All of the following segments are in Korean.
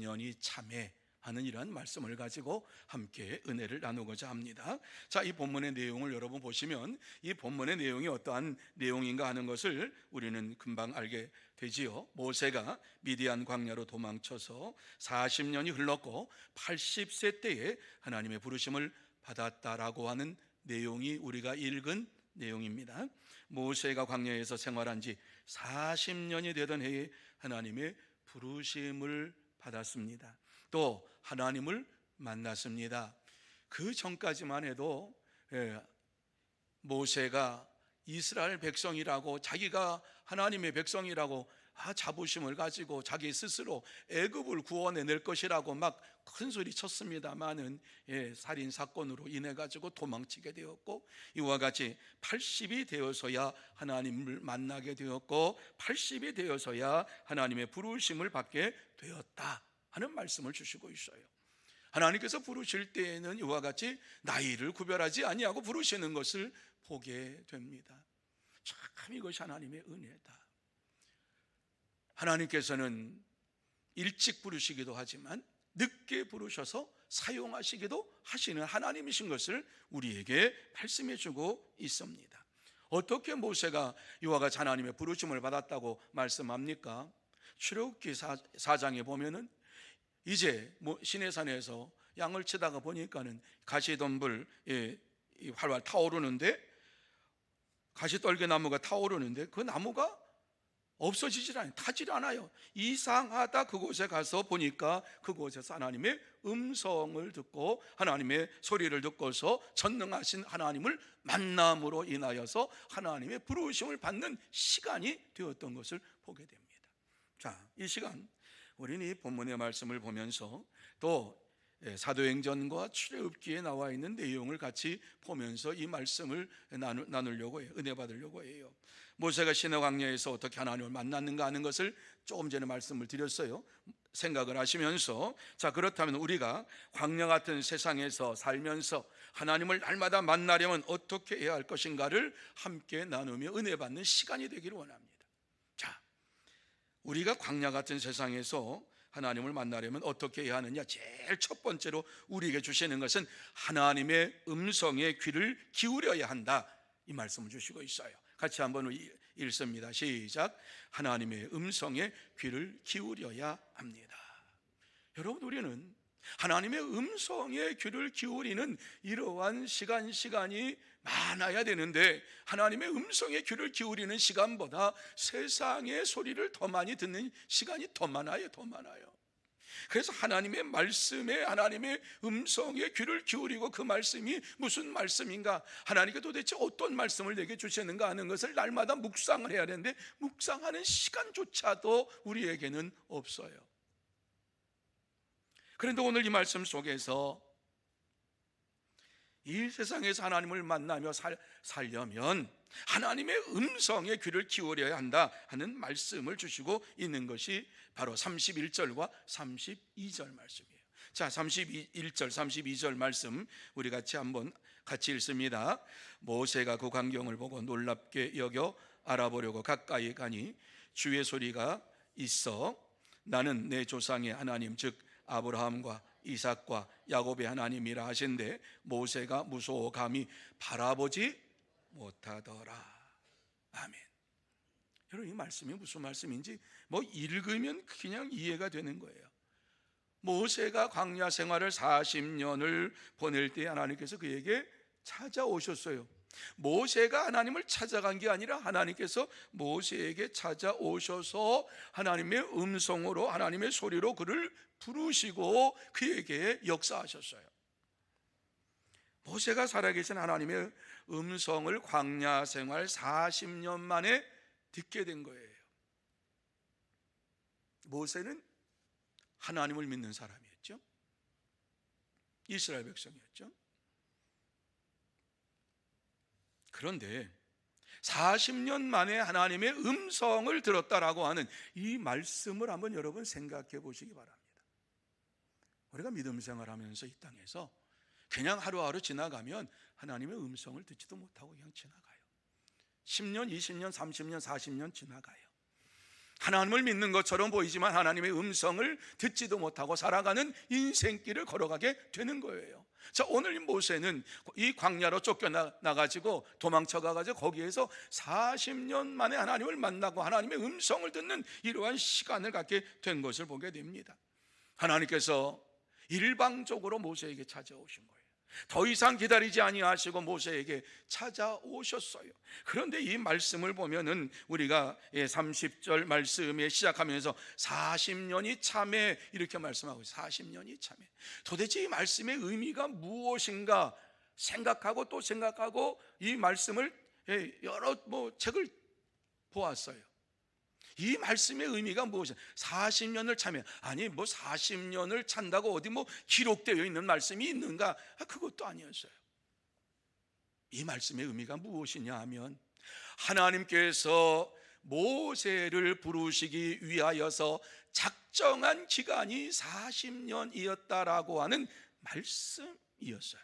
40년이 참회하는 이러한 말씀을 가지고 함께 은혜를 나누고자 합니다. 자, 이 본문의 내용을 여러분 보시면 이 본문의 내용이 어떠한 내용인가 하는 것을 우리는 금방 알게 되지요. 모세가 미디안 광야로 도망쳐서 40년이 흘렀고 80세 때에 하나님의 부르심을 받았다라고 하는 내용이 우리가 읽은 내용입니다. 모세가 광야에서 생활한 지 40년이 되던 해에 하나님의 부르심을 받았습니다. 또 하나님을 만났습니다. 그 전까지만 해도 모세가 이스라엘 백성이라고, 자기가 하나님의 백성이라고 자부심을 가지고 자기 스스로 애굽을 구원해낼 것이라고 막 큰소리 쳤습니다마는 살인 사건으로 인해 가지고 도망치게 되었고, 이와 같이 80이 되어서야 하나님을 만나게 되었고 80이 되어서야 하나님의 부르심을 받게 되었다 하는 말씀을 주시고 있어요. 하나님께서 부르실 때에는 이와 같이 나이를 구별하지 아니하고 부르시는 것을 보게 됩니다. 참 이것이 하나님의 은혜다. 하나님께서는 일찍 부르시기도 하지만 늦게 부르셔서 사용하시기도 하시는 하나님이신 것을 우리에게 말씀해 주고 있습니다. 어떻게 모세가 이와 같이 하나님의 부르심을 받았다고 말씀합니까? 출애굽기 4장에 보면은 이제 시내산에서 양을 치다가 보니까는 가시덤불 활활 타오르는데, 가시떨개나무가 타오르는데 그 나무가 없어지질 않아요. 타질 않아요. 이상하다. 그곳에 가서 보니까 그곳에서 하나님의 음성을 듣고 하나님의 소리를 듣고서 전능하신 하나님을 만남으로 인하여서 하나님의 부르심을 받는 시간이 되었던 것을 보게 됩니다. 자, 이 시간 우리는 이 본문의 말씀을 보면서 또 사도행전과 출애굽기에 나와 있는 내용을 같이 보면서 이 말씀을 나누려고 해요. 은혜 받으려고 해요. 모세가 시내 광야에서 어떻게 하나님을 만났는가 하는 것을 조금 전에 말씀을 드렸어요. 생각을 하시면서, 자, 그렇다면 우리가 광야 같은 세상에서 살면서 하나님을 날마다 만나려면 어떻게 해야 할 것인가를 함께 나누며 은혜 받는 시간이 되기를 원합니다. 자, 우리가 광야 같은 세상에서 하나님을 만나려면 어떻게 해야 하느냐? 제일 첫 번째로 우리에게 주시는 것은 하나님의 음성에 귀를 기울여야 한다, 이 말씀을 주시고 있어요. 같이 한번 읽습니다. 시작. 하나님의 음성에 귀를 기울여야 합니다. 여러분, 우리는 하나님의 음성에 귀를 기울이는 이러한 시간이 많아야 되는데, 하나님의 음성에 귀를 기울이는 시간보다 세상의 소리를 더 많이 듣는 시간이 더 많아요. 그래서 하나님의 말씀에, 하나님의 음성에 귀를 기울이고 그 말씀이 무슨 말씀인가, 하나님께 도대체 어떤 말씀을 내게 주시는가 하는 것을 날마다 묵상을 해야 되는데 묵상하는 시간조차도 우리에게는 없어요. 그런데 오늘 이 말씀 속에서 이 세상에서 하나님을 만나며 살려면 하나님의 음성에 귀를 기울여야 한다 하는 말씀을 주시고 있는 것이 바로 31절과 32절 말씀이에요. 자, 31절, 32절 말씀 우리 같이 읽습니다. 모세가 그 광경을 보고 놀랍게 여겨 알아보려고 가까이 가니 주의 소리가 있어 나는 내 조상의 하나님, 즉 아브라함과 이삭과 야곱의 하나님이라 하신데 모세가 무서워 감히 바라보지 못하더라. 아멘. 여러분, 이 말씀이 무슨 말씀인지 읽으면 그냥 이해가 되는 거예요. 모세가 광야 생활을 40년을 보낼 때 하나님께서 그에게 찾아오셨어요. 모세가 하나님을 찾아간 게 아니라 하나님께서 모세에게 찾아오셔서 하나님의 음성으로, 하나님의 소리로 그를 부르시고 그에게 역사하셨어요. 모세가 살아계신 하나님의 음성을 광야 생활 40년 만에 듣게 된 거예요. 모세는 하나님을 믿는 사람이었죠. 이스라엘 백성이었죠. 그런데 40년 만에 하나님의 음성을 들었다라고 하는 이 말씀을 한번 여러분 생각해 보시기 바랍니다. 우리가 믿음 생활하면서 이 땅에서 그냥 하루하루 지나가면 하나님의 음성을 듣지도 못하고 그냥 지나가요. 10년, 20년, 30년, 40년 지나가요. 하나님을 믿는 것처럼 보이지만 하나님의 음성을 듣지도 못하고 살아가는 인생길을 걸어가게 되는 거예요. 자, 오늘 이 모세는 이 광야로 쫓겨나가지고 도망쳐가가지고 거기에서 40년 만에 하나님을 만나고 하나님의 음성을 듣는 이러한 시간을 갖게 된 것을 보게 됩니다. 하나님께서 일방적으로 모세에게 찾아오신 거예요. 더 이상 기다리지 아니하시고 모세에게 찾아오셨어요. 그런데 이 말씀을 보면은 우리가 30절 말씀에 시작하면서 40년이 참에 이렇게 말씀하고 있어요. 40년이 참에. 도대체 이 말씀의 의미가 무엇인가 생각하고 또 생각하고 이 말씀을 여러 책을 보았어요. 이 말씀의 의미가 무엇이냐? 40년을 참여. 아니 40년을 찬다고 어디 기록되어 있는 말씀이 있는가? 그것도 아니었어요. 이 말씀의 의미가 무엇이냐 하면 하나님께서 모세를 부르시기 위하여서 작정한 기간이 40년이었다라고 하는 말씀이었어요.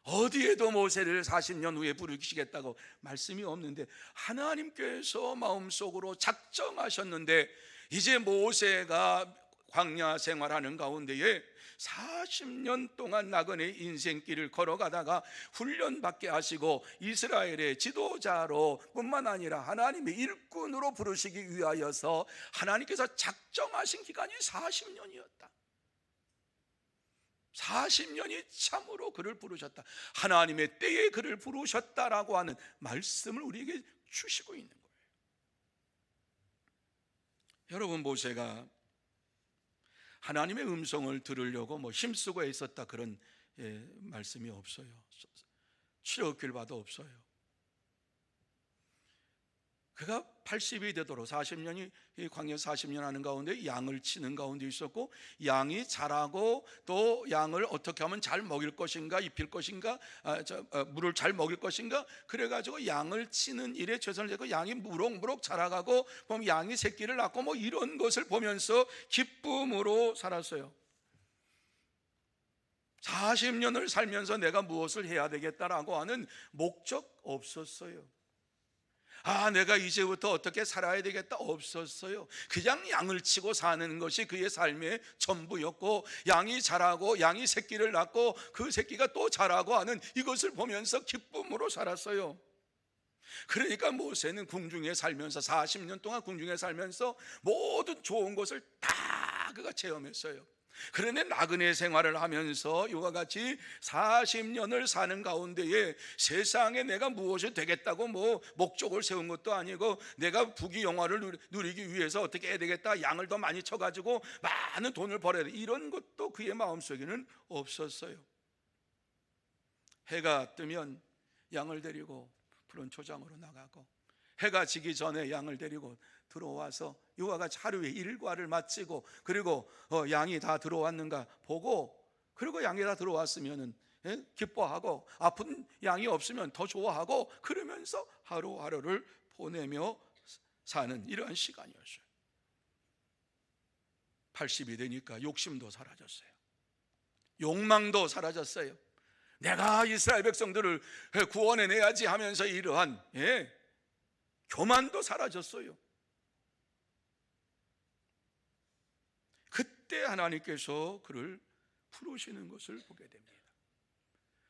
어디에도 모세를 40년 후에 부르시겠다고 말씀이 없는데 하나님께서 마음속으로 작정하셨는데 이제 모세가 광야 생활하는 가운데에 40년 동안 나그네 인생길을 걸어가다가 훈련받게 하시고 이스라엘의 지도자로 뿐만 아니라 하나님의 일꾼으로 부르시기 위하여서 하나님께서 작정하신 기간이 40년이었다. 40년이 참으로 그를 부르셨다. 하나님의 때에 그를 부르셨다라고 하는 말씀을 우리에게 주시고 있는 거예요. 여러분, 모세가 하나님의 음성을 들으려고 힘쓰고 애썼다 그런 말씀이 없어요. 출애굽기를 봐도 없어요. 그가 80이 되도록 40년이 광야 40년 하는 가운데 양을 치는 가운데 있었고, 양이 자라고 또 양을 어떻게 하면 잘 먹일 것인가, 입힐 것인가, 물을 잘 먹일 것인가, 그래가지고 양을 치는 일에 최선을 다했고 양이 무럭무럭 자라가고 보면 양이 새끼를 낳고 이런 것을 보면서 기쁨으로 살았어요. 40년을 살면서 내가 무엇을 해야 되겠다라고 하는 목적 없었어요. 내가 이제부터 어떻게 살아야 되겠다 없었어요. 그냥 양을 치고 사는 것이 그의 삶의 전부였고, 양이 자라고 양이 새끼를 낳고 그 새끼가 또 자라고 하는 이것을 보면서 기쁨으로 살았어요. 그러니까 모세는 궁중에 살면서 40년 동안 궁중에 살면서 모든 좋은 것을 다 그가 체험했어요. 그런데 나그네 생활을 하면서 이와 같이 40년을 사는 가운데에 세상에 내가 무엇이 되겠다고 목적을 세운 것도 아니고, 내가 부귀영화를 누리기 위해서 어떻게 해야 되겠다, 양을 더 많이 쳐가지고 많은 돈을 벌어야 돼, 이런 것도 그의 마음속에는 없었어요. 해가 뜨면 양을 데리고 푸른 초장으로 나가고, 해가 지기 전에 양을 데리고 들어와서 이와 같이 하루의 일과를 마치고, 그리고 양이 다 들어왔는가 보고, 그리고 양이 다 들어왔으면 기뻐하고, 아픈 양이 없으면 더 좋아하고, 그러면서 하루하루를 보내며 사는 이러한 시간이었어요. 80이 되니까 욕심도 사라졌어요. 욕망도 사라졌어요. 내가 이스라엘 백성들을 구원해내야지 하면서 이러한 교만도 사라졌어요. 그때 하나님께서 그를 부르시는 것을 보게 됩니다.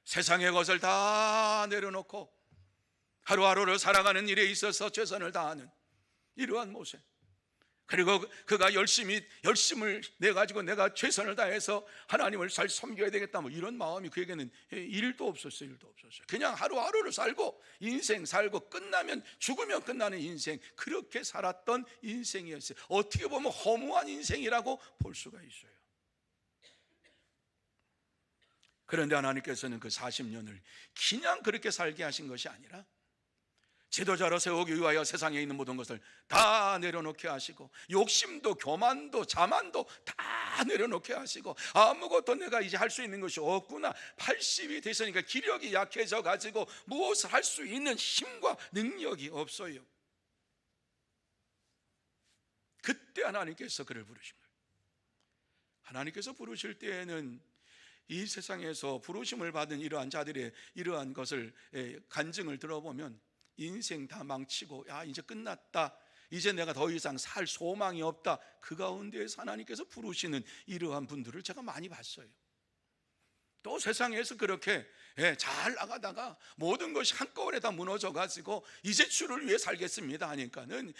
세상의 것을 다 내려놓고 하루하루를 살아가는 일에 있어서 최선을 다하는 이러한 모세, 그리고 그가 열심을 내가지고 내가 최선을 다해서 하나님을 잘 섬겨야 되겠다 이런 마음이 그에게는 일도 없었어요. 일도 없었어요. 그냥 하루하루를 살고 인생 살고 끝나면 죽으면 끝나는 인생, 그렇게 살았던 인생이었어요. 어떻게 보면 허무한 인생이라고 볼 수가 있어요. 그런데 하나님께서는 그 40년을 그냥 그렇게 살게 하신 것이 아니라 지도자로 세우기 위하여 세상에 있는 모든 것을 다 내려놓게 하시고, 욕심도 교만도 자만도 다 내려놓게 하시고, 아무것도 내가 이제 할 수 있는 것이 없구나, 80이 됐으니까 기력이 약해져 가지고 무엇을 할 수 있는 힘과 능력이 없어요. 그때 하나님께서 그를 부르신 거예요. 하나님께서 부르실 때에는 이 세상에서 부르심을 받은 이러한 자들의 이러한 것을 간증을 들어보면 인생 다 망치고 이제 끝났다, 이제 내가 더 이상 살 소망이 없다, 그 가운데에서 하나님께서 부르시는 이러한 분들을 제가 많이 봤어요. 또 세상에서 그렇게 잘 나가다가 모든 것이 한꺼번에 다 무너져 가지고 이제 주를 위해 살겠습니다 하니까는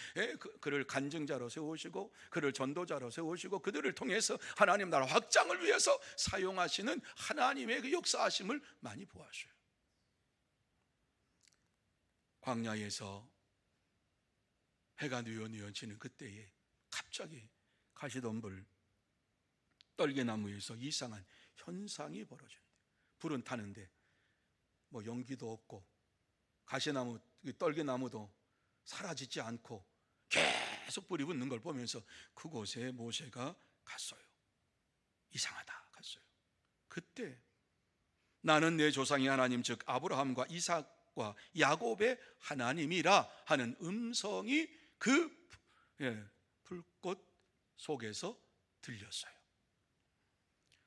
그를 간증자로 세우시고 그를 전도자로 세우시고 그들을 통해서 하나님 나라 확장을 위해서 사용하시는 하나님의 그 역사하심을 많이 보았어요. 광야에서 해가 뉘어뉘어지는 그때에 갑자기 가시덤불 떨개나무에서 이상한 현상이 벌어져요. 불은 타는데 뭐 연기도 없고 가시나무 떨개나무도 사라지지 않고 계속 불이 붙는 걸 보면서 그곳에 모세가 갔어요. 이상하다 갔어요. 그때 나는 내 조상의 하나님 즉 아브라함과 이삭과 야곱의 하나님이라 하는 음성이 그 불꽃 속에서 들렸어요.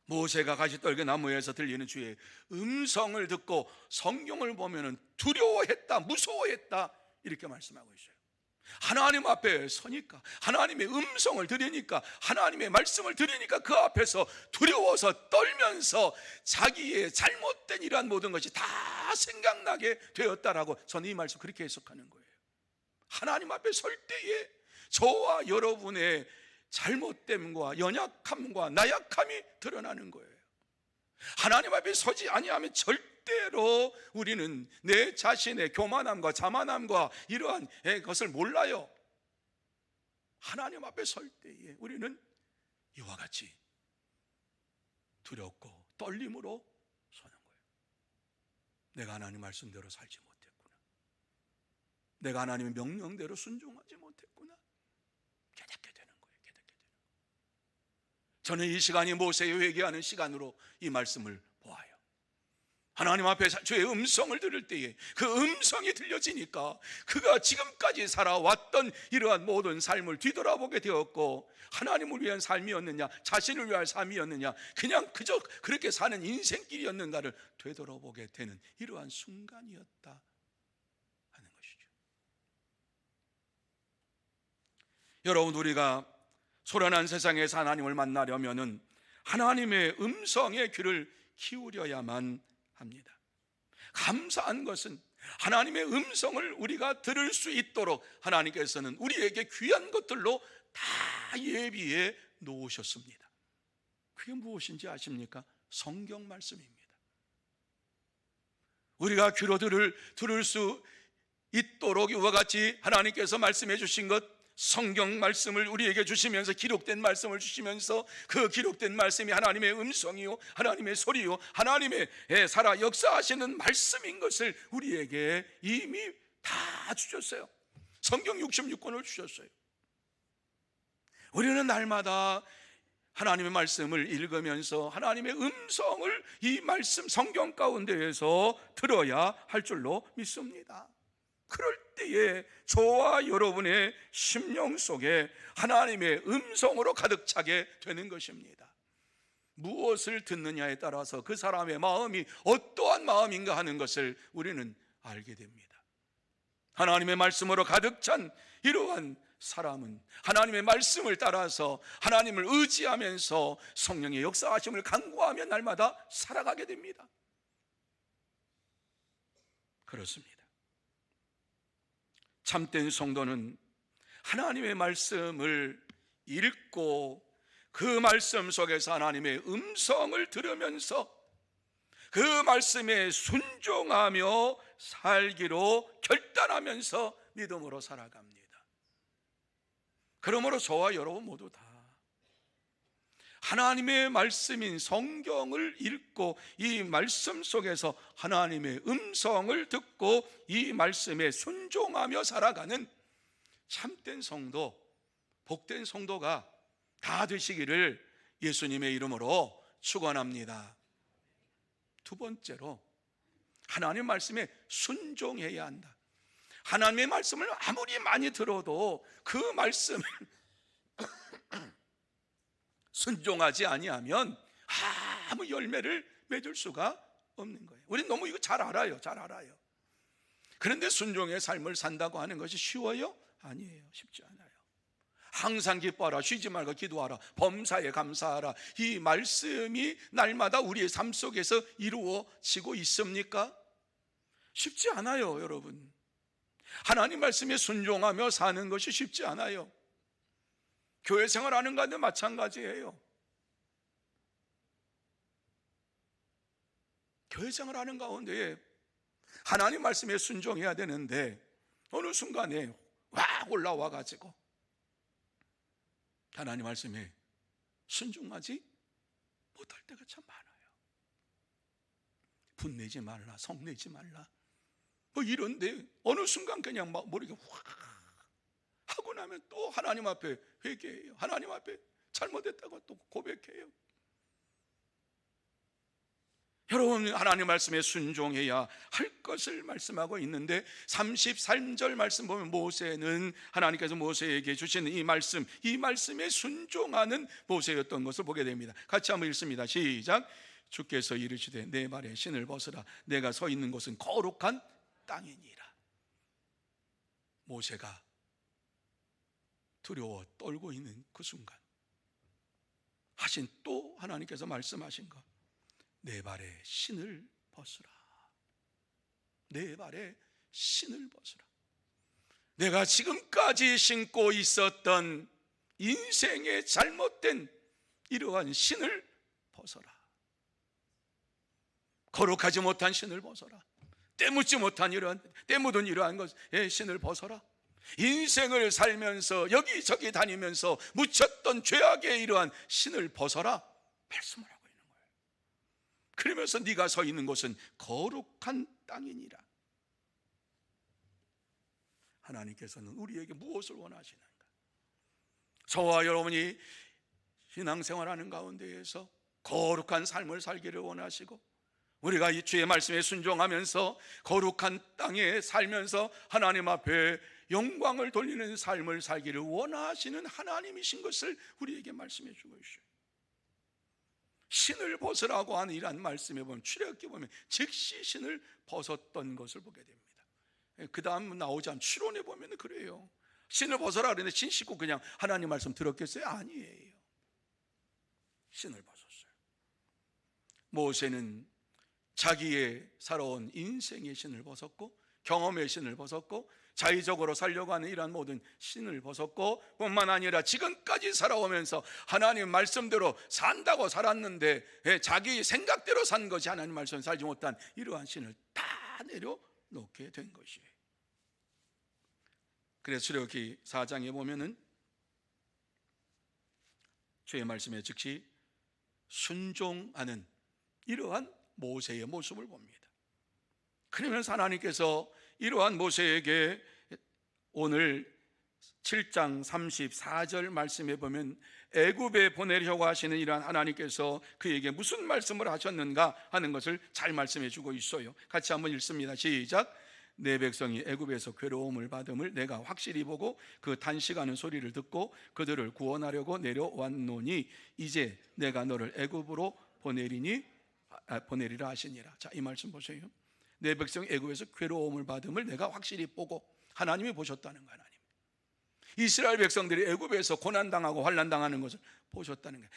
모세가 가시떨개나무에서 들리는 주의 음성을 듣고 성경을 보면 두려워했다, 무서워했다 이렇게 말씀하고 있어요. 하나님 앞에 서니까, 하나님의 음성을 들으니까, 하나님의 말씀을 들으니까 그 앞에서 두려워서 떨면서 자기의 잘못된 이러한 모든 것이 다 생각나게 되었다라고 저는 이 말씀 그렇게 해석하는 거예요. 하나님 앞에 설 때에 저와 여러분의 잘못됨과 연약함과 나약함이 드러나는 거예요. 하나님 앞에 서지 아니하면 절대로 우리는 내 자신의 교만함과 자만함과 이러한 것을 몰라요. 하나님 앞에 설 때에 우리는 이와 같이 두렵고 떨림으로 서는 거예요. 내가 하나님 말씀대로 살지 못했구나, 내가 하나님의 명령대로 순종하지 못했구나, 깨닫게 되는 거예요. 저는 이 시간이 모세의 회개하는 시간으로 이 말씀을 보아요. 하나님 앞에 주의 음성을 들을 때에 그 음성이 들려지니까 그가 지금까지 살아왔던 이러한 모든 삶을 뒤돌아보게 되었고, 하나님을 위한 삶이었느냐, 자신을 위한 삶이었느냐, 그냥 그저 그렇게 사는 인생길이었는가를 되돌아보게 되는 이러한 순간이었다 하는 것이죠. 여러분, 우리가 소란한 세상에서 하나님을 만나려면은 하나님의 음성의 귀를 기울여야만 합니다. 감사한 것은 하나님의 음성을 우리가 들을 수 있도록 하나님께서는 우리에게 귀한 것들로 다 예비해 놓으셨습니다. 그게 무엇인지 아십니까? 성경 말씀입니다. 우리가 귀로 들을 수 있도록 이와 같이 하나님께서 말씀해 주신 것, 성경 말씀을 우리에게 주시면서 기록된 말씀을 주시면서 그 기록된 말씀이 하나님의 음성이요, 하나님의 소리요, 하나님의 살아 역사하시는 말씀인 것을 우리에게 이미 다 주셨어요. 성경 66권을 주셨어요. 우리는 날마다 하나님의 말씀을 읽으면서 하나님의 음성을 이 말씀 성경 가운데에서 들어야 할 줄로 믿습니다. 그럴 때에 저와 여러분의 심령 속에 하나님의 음성으로 가득 차게 되는 것입니다. 무엇을 듣느냐에 따라서 그 사람의 마음이 어떠한 마음인가 하는 것을 우리는 알게 됩니다. 하나님의 말씀으로 가득 찬 이러한 사람은 하나님의 말씀을 따라서 하나님을 의지하면서 성령의 역사하심을 간구하며 날마다 살아가게 됩니다. 그렇습니다. 참된 성도는 하나님의 말씀을 읽고 그 말씀 속에서 하나님의 음성을 들으면서 그 말씀에 순종하며 살기로 결단하면서 믿음으로 살아갑니다. 그러므로 저와 여러분 모두 다 하나님의 말씀인 성경을 읽고 이 말씀 속에서 하나님의 음성을 듣고 이 말씀에 순종하며 살아가는 참된 성도, 복된 성도가 다 되시기를 예수님의 이름으로 축원합니다. 두 번째로, 하나님의 말씀에 순종해야 한다. 하나님의 말씀을 아무리 많이 들어도 그 말씀을 순종하지 아니하면 아무 열매를 맺을 수가 없는 거예요. 우리는 너무 이거 잘 알아요. 그런데 순종의 삶을 산다고 하는 것이 쉬워요? 아니에요. 쉽지 않아요. 항상 기뻐하라, 쉬지 말고 기도하라, 범사에 감사하라. 이 말씀이 날마다 우리의 삶 속에서 이루어지고 있습니까? 쉽지 않아요, 여러분. 하나님 말씀에 순종하며 사는 것이 쉽지 않아요. 교회 생활하는 가운데 마찬가지예요. 교회 생활하는 가운데 하나님 말씀에 순종해야 되는데 어느 순간에 확 올라와 가지고 하나님 말씀에 순종하지 못할 때가 참 많아요. 분내지 말라, 성내지 말라, 뭐 이런데 어느 순간 그냥 막 모르게 확 하고 나면 또 하나님 앞에 회개해요. 하나님 앞에 잘못했다고 또 고백해요. 여러분, 하나님 말씀에 순종해야 할 것을 말씀하고 있는데 33절 말씀 보면 모세는 하나님께서 모세에게 주시는 이 말씀에 순종하는 모세였던 것을 보게 됩니다. 같이 한번 읽습니다. 시작. 주께서 이르시되 내 발에 신을 벗으라. 내가 서 있는 곳은 거룩한 땅이니라. 모세가 두려워 떨고 있는 그 순간 하신 또 하나님께서 말씀하신 것, 내 발에 신을 벗으라. 내 발에 신을 벗으라. 내가 지금까지 신고 있었던 인생의 잘못된 이러한 신을 벗어라. 거룩하지 못한 신을 벗어라. 때묻지 못한 때묻은 이러한 것의 신을 벗어라. 인생을 살면서 여기저기 다니면서 묻혔던 죄악의 이러한 신을 벗어라 말씀을 하고 있는 거예요. 그러면서 네가 서 있는 곳은 거룩한 땅이니라. 하나님께서는 우리에게 무엇을 원하시는가? 저와 여러분이 신앙생활하는 가운데에서 거룩한 삶을 살기를 원하시고, 우리가 이 주의 말씀에 순종하면서 거룩한 땅에 살면서 하나님 앞에 영광을 돌리는 삶을 살기를 원하시는 하나님이신 것을 우리에게 말씀해 주고 있어요. 신을 벗으라고 하는 이란 말씀에 보면, 출애굽기 보면 즉시 신을 벗었던 것을 보게 됩니다. 그 다음 나오지 않은 추론에 보면 그래요. 신을 벗어라 그랬는데 신 씻고 그냥 하나님 말씀 들었겠어요? 아니에요. 신을 벗었어요. 모세는 자기의 살아온 인생의 신을 벗었고, 경험의 신을 벗었고, 자의적으로 살려고 하는 이러한 모든 신을 벗었고, 뿐만 아니라 지금까지 살아오면서 하나님 말씀대로 산다고 살았는데 자기 생각대로 산 것이 하나님 말씀 살지 못한 이러한 신을 다 내려놓게 된 것이에요. 그래서 출애굽기 4장에 보면은 주의 말씀에 즉시 순종하는 이러한 모세의 모습을 봅니다. 그러면서 하나님께서 이러한 모세에게 오늘 7장 34절 말씀에 보면 애굽에 보내려고 하시는 이러한 하나님께서 그에게 무슨 말씀을 하셨는가 하는 것을 잘 말씀해 주고 있어요. 같이 한번 읽습니다. 시작. 내 백성이 애굽에서 괴로움을 받음을 내가 확실히 보고 그 탄식하는 소리를 듣고 그들을 구원하려고 내려왔노니 이제 내가 너를 애굽으로 보내리라 하시니라. 자, 이 말씀 보세요. 내 백성이 애굽에서 괴로움을 받음을 내가 확실히 보고, 하나님이 보셨다는 거예요. 하나님, 이스라엘 백성들이 애굽에서 고난당하고 환난당하는 것을 보셨다는 거예요.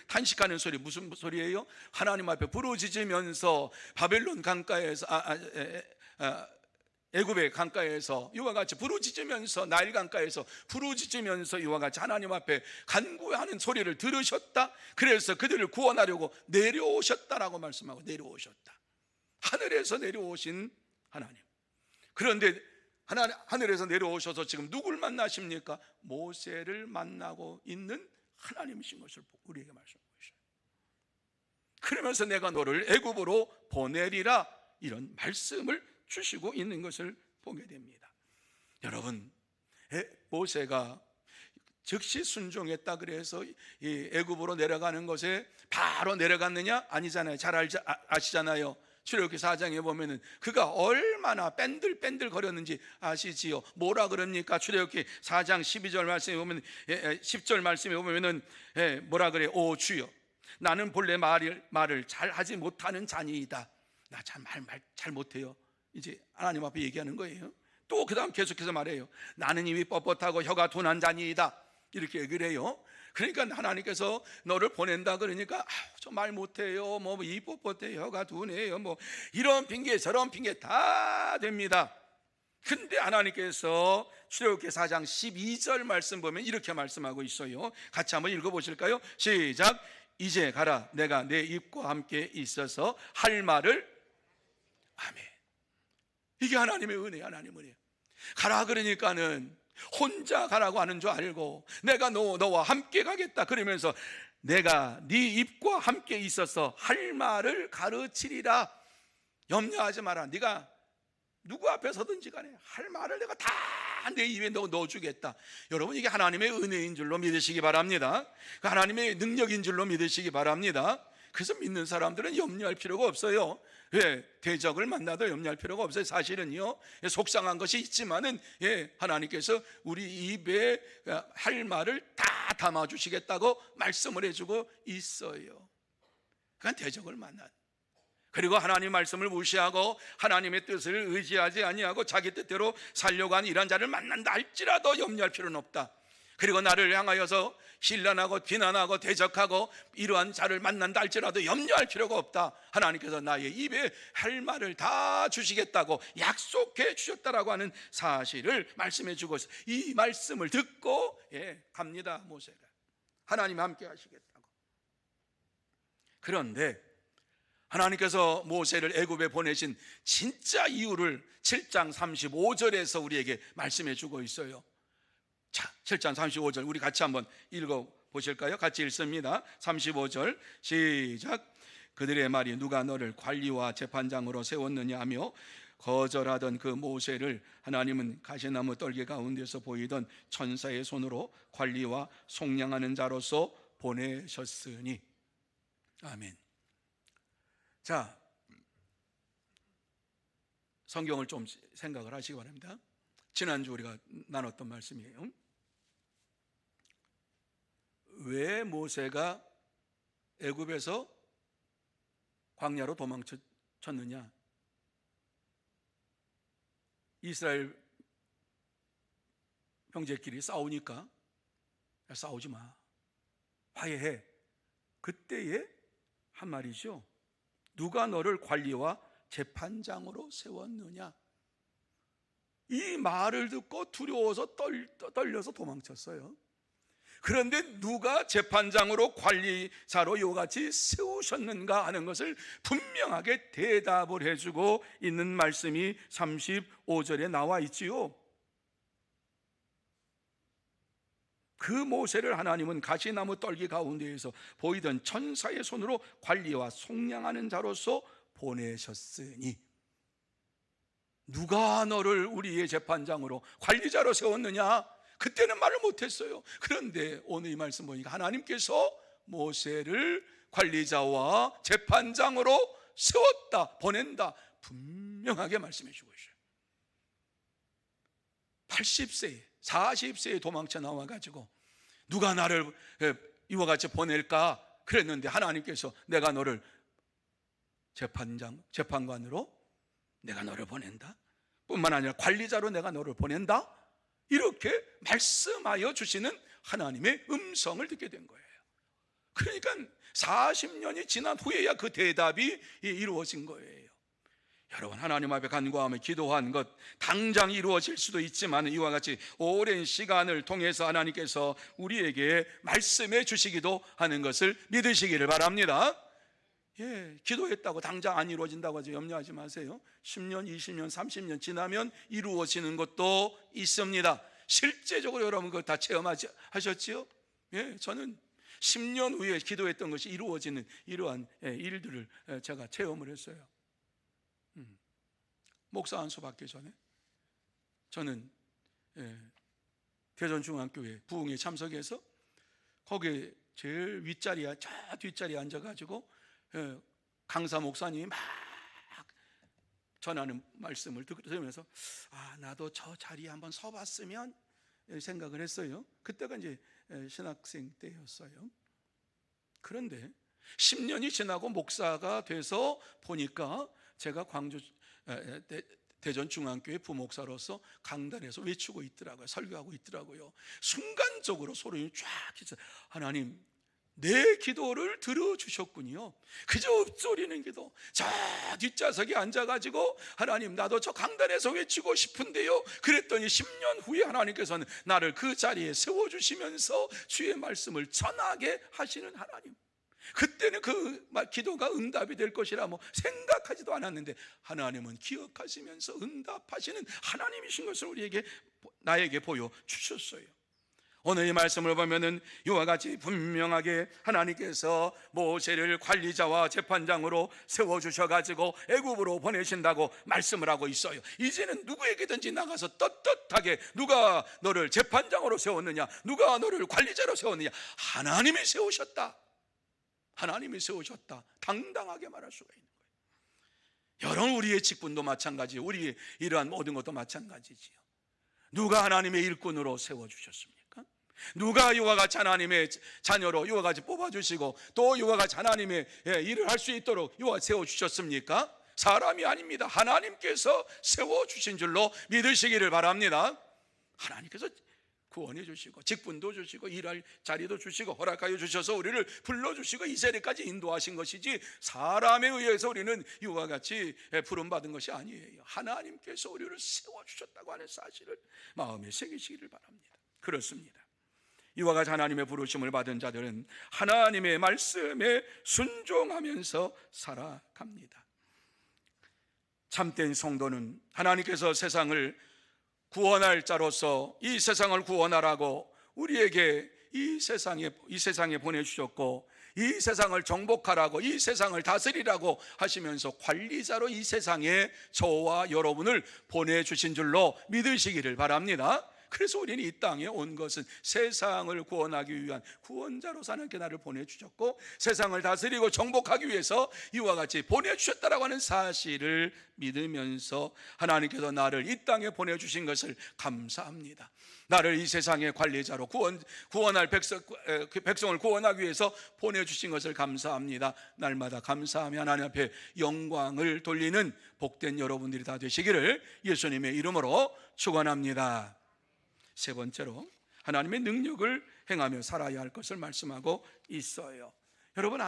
탄식하는 소리, 무슨 소리예요? 하나님 앞에 부르짖으면서 바벨론 강가에서 애굽의 강가에서 이와 같이 부르짖으면서, 나일 강가에서 부르짖으면서 이와 같이 하나님 앞에 간구하는 소리를 들으셨다. 그래서 그들을 구원하려고 내려오셨다라고 말씀하고, 내려오셨다. 하늘에서 내려오신 하나님. 그런데 하늘에서 내려오셔서 지금 누굴 만나십니까? 모세를 만나고 있는 하나님이신 것을 우리에게 말씀하고 있어요. 그러면서 내가 너를 애굽으로 보내리라, 이런 말씀을 주시고 있는 것을 보게 됩니다. 여러분, 모세가 즉시 순종했다 그래서 이 애굽으로 내려가는 것에 바로 내려갔느냐? 아니잖아요. 잘 아시잖아요. 출애굽기 4장에 보면은 그가 얼마나 뺀들뺀들 거렸는지 아시지요? 뭐라 그럽니까? 출애굽기 4장 12절 말씀에 보면, 10절 말씀에 보면은 뭐라 그래? 오 주여, 나는 본래 말을 잘 하지 못하는 자니이다. 나 참 말 잘 못해요. 이제 하나님 앞에 얘기하는 거예요. 또 그 다음 계속해서 말해요. 나는 입이 뻣뻣하고 혀가 둔한 자니이다, 이렇게 얘기를 해요. 그러니까 하나님께서 너를 보낸다 그러니까 저 말 못해요, 뭐 입 뻣뻣해, 혀가 둔해요, 뭐 이런 핑계 저런 핑계 다 됩니다. 근데 하나님께서 출애굽기 4장 12절 말씀 보면 이렇게 말씀하고 있어요. 같이 한번 읽어보실까요? 시작. 이제 가라, 내가 내 입과 함께 있어서 할 말을. 아멘. 이게 하나님의 은혜야. 하나님의 은혜. 가라 그러니까는 혼자 가라고 하는 줄 알고 내가 너와 함께 가겠다 그러면서 내가 네 입과 함께 있어서 할 말을 가르치리라. 염려하지 마라. 네가 누구 앞에 서든지 간에 할 말을 내가 다 내 입에 넣어주겠다. 여러분, 이게 하나님의 은혜인 줄로 믿으시기 바랍니다. 하나님의 능력인 줄로 믿으시기 바랍니다. 그래서 믿는 사람들은 염려할 필요가 없어요. 예, 대적을 만나도 염려할 필요가 없어요. 사실은요, 속상한 것이 있지만은 하나님께서 우리 입에 할 말을 다 담아주시겠다고 말씀을 해주고 있어요. 그러니까 대적을 만나. 그리고 하나님 말씀을 무시하고 하나님의 뜻을 의지하지 아니하고 자기 뜻대로 살려고 하는 이런 자를 만난다 할지라도 염려할 필요는 없다. 그리고 나를 향하여서 신란하고 비난하고 대적하고 이러한 자를 만난다 할지라도 염려할 필요가 없다. 하나님께서 나의 입에 할 말을 다 주시겠다고 약속해 주셨다라고 하는 사실을 말씀해 주고 있어요. 이 말씀을 듣고 갑니다. 모세가 하나님 함께 하시겠다고. 그런데 하나님께서 모세를 애굽에 보내신 진짜 이유를 7장 35절에서 우리에게 말씀해 주고 있어요. 자, 7장 35절 우리 같이 한번 읽어보실까요? 같이 읽습니다. 35절 시작. 그들의 말이 누가 너를 관리와 재판장으로 세웠느냐 하며 거절하던 그 모세를 하나님은 가시나무 떨기 가운데서 보이던 천사의 손으로 관리와 속량하는 자로서 보내셨으니. 아멘. 자, 성경을 좀 생각을 하시기 바랍니다. 지난주 우리가 나눴던 말씀이에요. 왜 모세가 애굽에서 광야로 도망쳤느냐? 이스라엘 형제끼리 싸우니까 싸우지 마, 화해해. 그때에 한 말이죠. 누가 너를 관리와 재판장으로 세웠느냐? 이 말을 듣고 두려워서 떨려서 도망쳤어요. 그런데 누가 재판장으로 관리자로 이같이 세우셨는가 하는 것을 분명하게 대답을 해주고 있는 말씀이 35절에 나와 있지요. 그 모세를 하나님은 가시나무 떨기 가운데에서 보이던 천사의 손으로 관리와 속량하는 자로서 보내셨으니. 누가 너를 우리의 재판장으로 관리자로 세웠느냐? 그때는 말을 못했어요. 그런데 오늘 이 말씀 보니까 하나님께서 모세를 관리자와 재판장으로 세웠다, 보낸다, 분명하게 말씀해 주고 있어요. 80세 40세에 도망쳐 나와가지고 누가 나를 이와 같이 보낼까 그랬는데 하나님께서 내가 너를 재판관으로 내가 너를 보낸다, 뿐만 아니라 관리자로 내가 너를 보낸다, 이렇게 말씀하여 주시는 하나님의 음성을 듣게 된 거예요. 그러니까 40년이 지난 후에야 그 대답이 이루어진 거예요. 여러분, 하나님 앞에 간구하며 기도한 것 당장 이루어질 수도 있지만 이와 같이 오랜 시간을 통해서 하나님께서 우리에게 말씀해 주시기도 하는 것을 믿으시기를 바랍니다. 기도했다고 당장 안 이루어진다고 하지 염려하지 마세요. 10년, 20년, 30년 지나면 이루어지는 것도 있습니다. 실제적으로 여러분 그거 다 체험하셨지요? 저는 10년 후에 기도했던 것이 이루어지는 이러한 일들을 제가 체험을 했어요. 목사 안수 받기 전에 저는 대전중앙교회 부흥에 참석해서 거기에 제일 윗자리에, 저 뒷자리에 앉아가지고 강사 목사님이 막 전하는 말씀을 들으면서 나도 저 자리에 한번 서봤으면 생각을 했어요. 그때가 이제 신학생 때였어요. 그런데 10년이 지나고 목사가 돼서 보니까 제가 광주 대전중앙교회 부목사로서 강단에서 외치고 있더라고요. 설교하고 있더라고요. 순간적으로 소름이 쫙 끼쳐. 하나님, 내 기도를 들어주셨군요. 그저 읊조리는 기도. 저 뒷좌석에 앉아가지고 하나님, 나도 저 강단에서 외치고 싶은데요. 그랬더니 10년 후에 하나님께서는 나를 그 자리에 세워주시면서 주의 말씀을 전하게 하시는 하나님. 그때는 그 기도가 응답이 될 것이라 생각하지도 않았는데 하나님은 기억하시면서 응답하시는 하나님이신 것을 나에게 보여주셨어요. 오늘 이 말씀을 보면은 이와 같이 분명하게 하나님께서 모세를 관리자와 재판장으로 세워주셔가지고 애굽으로 보내신다고 말씀을 하고 있어요. 이제는 누구에게든지 나가서 떳떳하게, 누가 너를 재판장으로 세웠느냐, 누가 너를 관리자로 세웠느냐, 하나님이 세우셨다, 하나님이 세우셨다, 당당하게 말할 수가 있는 거예요. 여러분, 우리의 직분도 마찬가지예요. 우리의 이러한 모든 것도 마찬가지지요. 누가 하나님의 일꾼으로 세워주셨습니까? 누가 이와 같이 하나님의 자녀로 이와 같이 뽑아주시고 또 이와 같이 하나님의 일을 할 수 있도록 이와 세워주셨습니까? 사람이 아닙니다. 하나님께서 세워주신 줄로 믿으시기를 바랍니다. 하나님께서 구원해 주시고 직분도 주시고 일할 자리도 주시고 허락하여 주셔서 우리를 불러주시고 이 자리까지 인도하신 것이지, 사람에 의해서 우리는 이와 같이 부름받은 것이 아니에요. 하나님께서 우리를 세워주셨다고 하는 사실을 마음에 새기시기를 바랍니다. 그렇습니다. 이와 같이 하나님의 부르심을 받은 자들은 하나님의 말씀에 순종하면서 살아갑니다. 참된 성도는 하나님께서 세상을 구원할 자로서 이 세상을 구원하라고 우리에게 이 세상에 보내주셨고, 이 세상을 정복하라고, 이 세상을 다스리라고 하시면서 관리자로 이 세상에 저와 여러분을 보내주신 줄로 믿으시기를 바랍니다. 그래서 우리는 이 땅에 온 것은 세상을 구원하기 위한 구원자로서 하나님께 나를 보내주셨고, 세상을 다스리고 정복하기 위해서 이와 같이 보내주셨다라고 하는 사실을 믿으면서 하나님께서 나를 이 땅에 보내주신 것을 감사합니다. 나를 이 세상의 관리자로 구원할 백성을 구원하기 위해서 보내주신 것을 감사합니다. 날마다 감사하며 하나님 앞에 영광을 돌리는 복된 여러분들이 다 되시기를 예수님의 이름으로 축원합니다. 세 번째로 하나님의 능력을 행하며 살아야 할 것을 말씀하고 있어요. 여러분,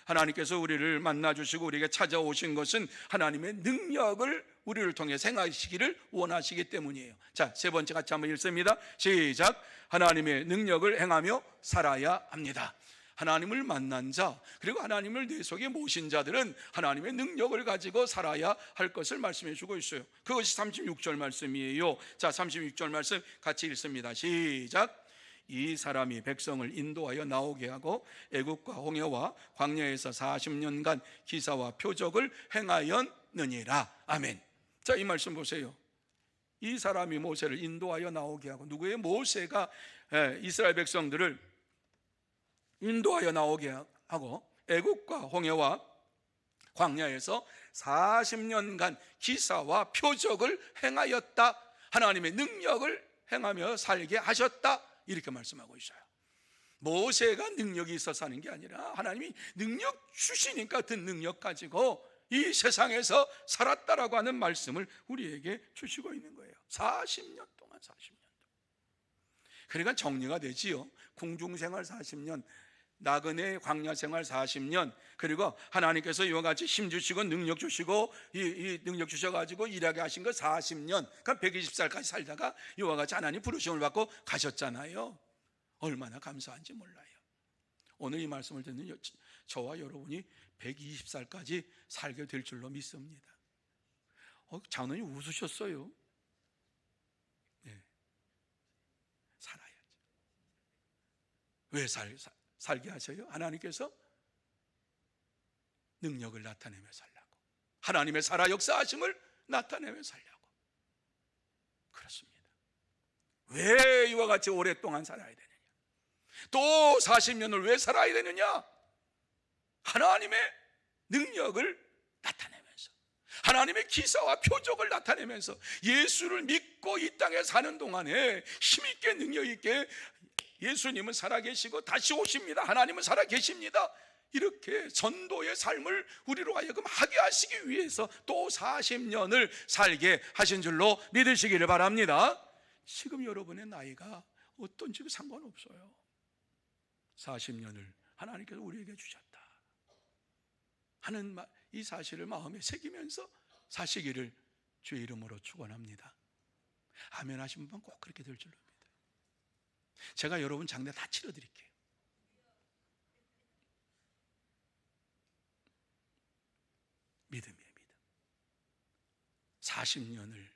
하나님께서 우리를 만나주시고 우리에게 찾아오신 것은 하나님의 능력을 우리를 통해 행하시기를 원하시기 때문이에요. 자, 세 번째 같이 한번 읽습니다. 시작. 하나님의 능력을 행하며 살아야 합니다. 하나님을 만난 자, 그리고 하나님을 내 속에 모신 자들은 하나님의 능력을 가지고 살아야 할 것을 말씀해 주고 있어요. 그것이 36절 말씀이에요. 자, 36절 말씀 같이 읽습니다. 시작. 이 사람이 백성을 인도하여 나오게 하고 애굽과 홍해와 광야에서 40년간 기사와 표적을 행하였느니라. 아멘. 자, 이 말씀 보세요. 이 사람이 모세를 인도하여 나오게 하고, 누구의? 모세가 이스라엘 백성들을 인도하여 나오게 하고 애굽과 홍해와 광야에서 40년간 기사와 표적을 행하였다. 하나님의 능력을 행하며 살게 하셨다. 이렇게 말씀하고 있어요. 모세가 능력이 있어서 하는 게 아니라 하나님이 능력 주시니까 그 능력 가지고 이 세상에서 살았다라고 하는 말씀을 우리에게 주시고 있는 거예요. 40년 동안. 그러니까 정리가 되지요. 궁중생활 40년, 나그네 광야 생활 40년, 그리고 하나님께서 이와 같이 힘 주시고 능력 주시고 이 능력 주셔가지고 일하게 하신 거 40년, 그러니까 120살까지 살다가 이와 같이 하나님 부르심을 받고 가셨잖아요. 얼마나 감사한지 몰라요. 오늘 이 말씀을 듣는 저와 여러분이 120살까지 살게 될 줄로 믿습니다. 장로님 웃으셨어요. 네. 살아야죠. 왜 살게 하셔요? 하나님께서 능력을 나타내며 살라고, 하나님의 살아 역사하심을 나타내며 살려고. 그렇습니다. 왜 이와 같이 오랫동안 살아야 되느냐, 또 40년을 왜 살아야 되느냐? 하나님의 능력을 나타내면서, 하나님의 기사와 표적을 나타내면서 예수를 믿고 이 땅에 사는 동안에 힘있게 능력있게 예수님은 살아계시고 다시 오십니다. 하나님은 살아계십니다. 이렇게 전도의 삶을 우리로 하여금 하게 하시기 위해서 또 40년을 살게 하신 줄로 믿으시기를 바랍니다. 지금 여러분의 나이가 어떤지 상관없어요. 40년을 하나님께서 우리에게 주셨다 하는 이 사실을 마음에 새기면서 사시기를 주의 이름으로 축원합니다. 아멘 하신 분만 꼭 그렇게 될 줄로 믿어요. 제가 여러분 장례 다 치러드릴게요. 믿음이에요, 믿음. 40년을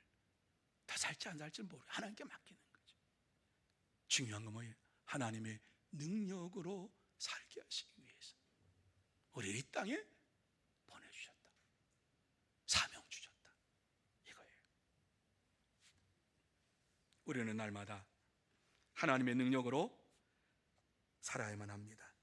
더 살지 안 살지 모르고 하나님께 맡기는 거죠. 중요한 건 뭐예요? 하나님의 능력으로 살게 하시기 위해서 우리 이 땅에 보내주셨다, 사명 주셨다, 이거예요. 우리는 날마다 하나님의 능력으로 살아야만 합니다.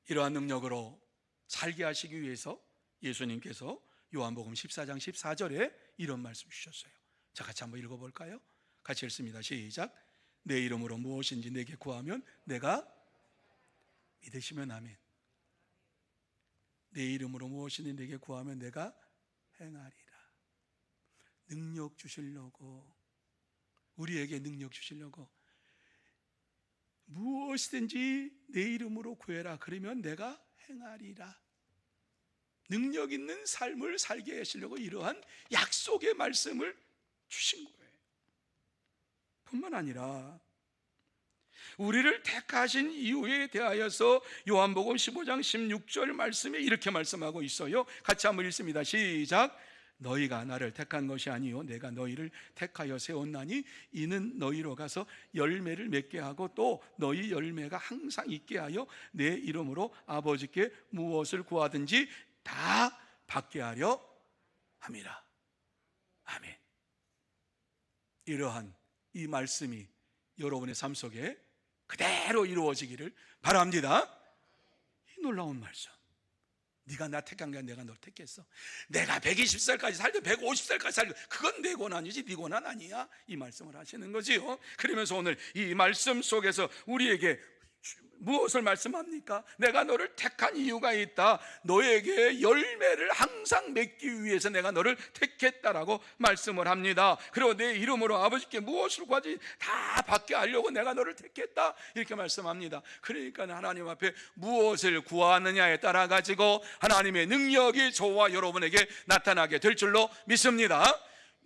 이러한 능력으로 살게 하시기 위해서 예수님께서 요한복음 14장 14절에 이런 말씀 주셨어요. 자, 같이 한번 읽어볼까요? 같이 읽습니다. 시작. 내 이름으로 무엇인지 내게 구하면 내가 믿으시면 아멘. 내 이름으로 무엇인지 내게 구하면 내가 행하리라. 능력 주시려고, 우리에게 능력 주시려고 무엇이든지 내 이름으로 구해라. 그러면 내가 행하리라. 능력 있는 삶을 살게 하시려고 이러한 약속의 말씀을 주신 거예요. 뿐만 아니라 우리를 택하신 이유에 대하여서 요한복음 15장 16절 말씀에 이렇게 말씀하고 있어요. 같이 한번 읽습니다. 시작. 너희가 나를 택한 것이 아니요 내가 너희를 택하여 세웠나니 이는 너희로 가서 열매를 맺게 하고 또 너희 열매가 항상 있게 하여 내 이름으로 아버지께 무엇을 구하든지 다 받게 하려 함이라. 아멘. 이러한 이 말씀이 여러분의 삶 속에 그대로 이루어지기를 바랍니다. 이 놀라운 말씀. 네가 나 택한 게 아니라 내가 널 택했어. 내가 120살까지 살든 150살까지 살든 그건 내 고난이지 네 고난 아니야. 이 말씀을 하시는 거지요. 그러면서 오늘 이 말씀 속에서 우리에게 무엇을 말씀합니까? 내가 너를 택한 이유가 있다. 너에게 열매를 항상 맺기 위해서 내가 너를 택했다라고 말씀을 합니다. 그리고 내 이름으로 아버지께 무엇을 구하지 다 받게 하려고 내가 너를 택했다, 이렇게 말씀합니다. 그러니까 하나님 앞에 무엇을 구하느냐에 따라 가지고 하나님의 능력이 저와 여러분에게 나타나게 될 줄로 믿습니다.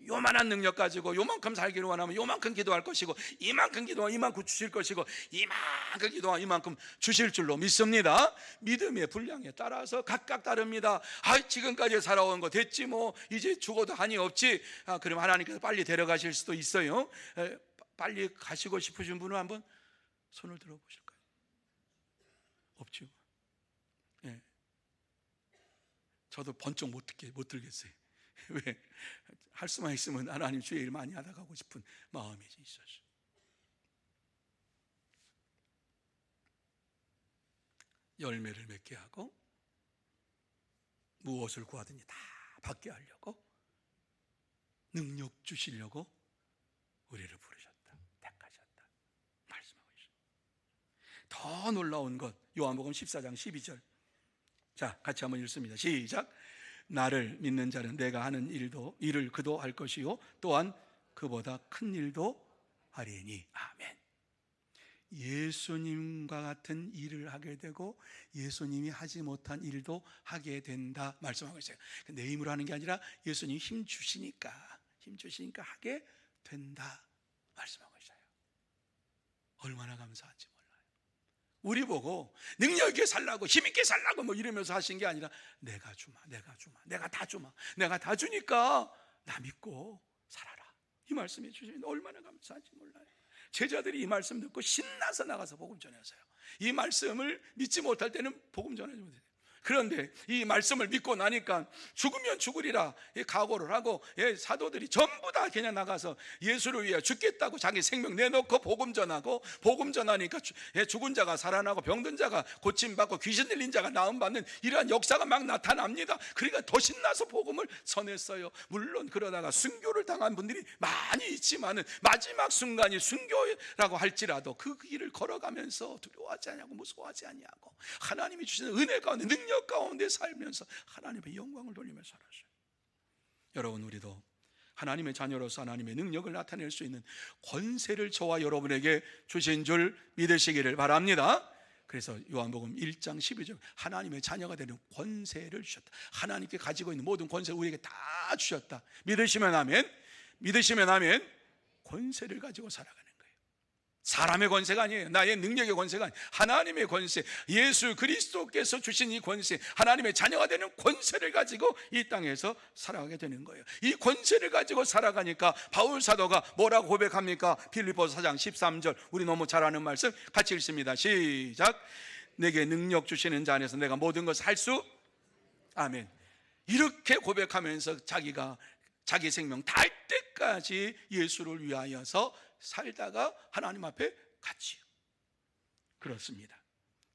요만한 능력 가지고 요만큼 살기를 원하면 요만큼 기도할 것이고, 이만큼 기도하면 이만큼 주실 것이고, 이만큼 기도하면 이만큼 주실 줄로 믿습니다. 믿음의 분량에 따라서 각각 다릅니다. 지금까지 살아온 거 됐지 뭐 이제 죽어도 한이 없지. 그럼 하나님께서 빨리 데려가실 수도 있어요. 빨리 가시고 싶으신 분은 한번 손을 들어보실까요? 없죠. 예. 저도 번쩍 못 들겠어요. 왜? 할 수만 있으면 하나님 주의 일 많이 하다 가고 싶은 마음이 있었어요. 열매를 맺게 하고 무엇을 구하든지 다 받게 하려고 능력 주시려고 우리를 부르셨다, 택하셨다 말씀하고 있습니다. 더 놀라운 것 요한복음 14장 12절. 자, 같이 한번 읽습니다. 시작. 나를 믿는 자는 내가 하는 일을 그도 할 것이요 또한 그보다 큰 일도 하리니. 아멘. 예수님과 같은 일을 하게 되고 예수님이 하지 못한 일도 하게 된다 말씀하고 있어요. 내 힘으로 하는 게 아니라 예수님이 힘 주시니까 하게 된다 말씀하고 있어요. 얼마나 감사한지 몰라요. 우리 보고 능력 있게 살라고 힘 있게 살라고 뭐 이러면서 하신 게 아니라 내가 주마, 내가 다 주니까 나 믿고 살아라, 이 말씀해 주시면 얼마나 감사한지 몰라요. 제자들이 이 말씀 듣고 신나서 나가서 복음 전했어요. 이 말씀을 믿지 못할 때는 복음 전하지 못해요. 그런데 이 말씀을 믿고 나니까 죽으면 죽으리라 각오를 하고 사도들이 전부 다 그냥 나가서 예수를 위해 죽겠다고 자기 생명 내놓고 복음 전하고, 복음 전하니까 죽은 자가 살아나고 병든 자가 고침받고 귀신 들린 자가 나음받는 이러한 역사가 막 나타납니다. 그러니까 더 신나서 복음을 전했어요. 물론 그러다가 순교를 당한 분들이 많이 있지만은 마지막 순간이 순교라고 할지라도 그 길을 걸어가면서 두려워하지 않냐고, 무서워하지 않냐고, 하나님이 주시는 은혜 가운데 능력 가운데 살면서 하나님의 영광을 돌리며 살았어요. 여러분, 우리도 하나님의 자녀로서 하나님의 능력을 나타낼 수 있는 권세를 저와 여러분에게 주신 줄 믿으시기를 바랍니다. 그래서 요한복음 1장 12절 하나님의 자녀가 되는 권세를 주셨다. 하나님께 가지고 있는 모든 권세를 우리에게 다 주셨다. 믿으시면 아멘. 믿으시면 아멘. 권세를 가지고 살아가는 거예요. 사람의 권세가 아니에요. 나의 능력의 권세가 아니에요. 하나님의 권세, 예수 그리스도께서 주신 이 권세, 하나님의 자녀가 되는 권세를 가지고 이 땅에서 살아가게 되는 거예요. 이 권세를 가지고 살아가니까 바울 사도가 뭐라고 고백합니까? 빌립보서 4장 13절, 우리 너무 잘 아는 말씀 같이 읽습니다. 시작. 내게 능력 주시는 자 안에서 내가 모든 것을 할 수, 아멘. 이렇게 고백하면서 자기가 자기 생명 다할 때까지 예수를 위하여서 살다가 하나님 앞에 갔지요. 그렇습니다.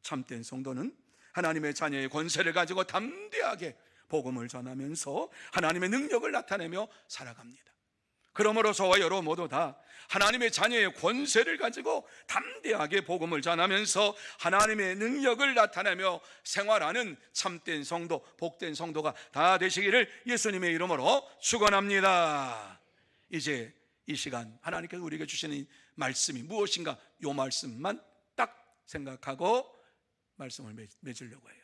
참된 성도는 하나님의 자녀의 권세를 가지고 담대하게 복음을 전하면서 하나님의 능력을 나타내며 살아갑니다. 그러므로 저와 여러분 모두 다 하나님의 자녀의 권세를 가지고 담대하게 복음을 전하면서 하나님의 능력을 나타내며 생활하는 참된 성도, 복된 성도가 다 되시기를 예수님의 이름으로 축원합니다. 이제 이 시간 하나님께서 우리에게 주시는 말씀이 무엇인가, 이 말씀만 딱 생각하고 말씀을 맺으려고 해요.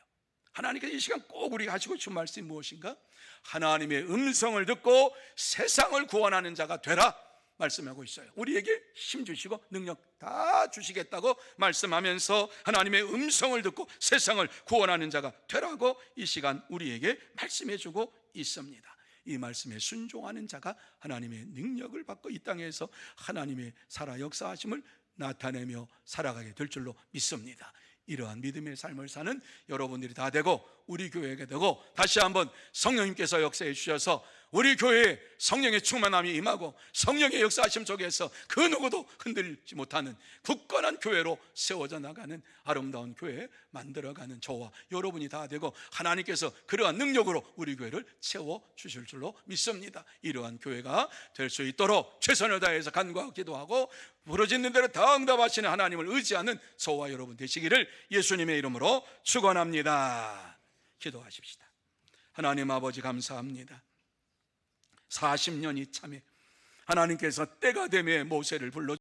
하나님께서 이 시간 꼭 우리가 하시고 싶은 말씀이 무엇인가? 하나님의 음성을 듣고 세상을 구원하는 자가 되라 말씀하고 있어요. 우리에게 힘 주시고 능력 다 주시겠다고 말씀하면서 하나님의 음성을 듣고 세상을 구원하는 자가 되라고 이 시간 우리에게 말씀해 주고 있습니다. 이 말씀에 순종하는 자가 하나님의 능력을 받고 이 땅에서 하나님의 살아 역사하심을 나타내며 살아가게 될 줄로 믿습니다. 이러한 믿음의 삶을 사는 여러분들이 다 되고 우리 교회가 되고, 다시 한번 성령님께서 역사해 주셔서 우리 교회에 성령의 충만함이 임하고 성령의 역사하심 속에서 그 누구도 흔들지 못하는 굳건한 교회로 세워져 나가는 아름다운 교회 만들어가는 저와 여러분이 다 되고, 하나님께서 그러한 능력으로 우리 교회를 채워주실 줄로 믿습니다. 이러한 교회가 될 수 있도록 최선을 다해서 간구하고 기도하고 부르짖는 대로 다 응답하시는 하나님을 의지하는 저와 여러분 되시기를 예수님의 이름으로 축원합니다. 기도하십시다. 하나님 아버지, 감사합니다. 40년이 참에 하나님께서 때가 되매 모세를 불러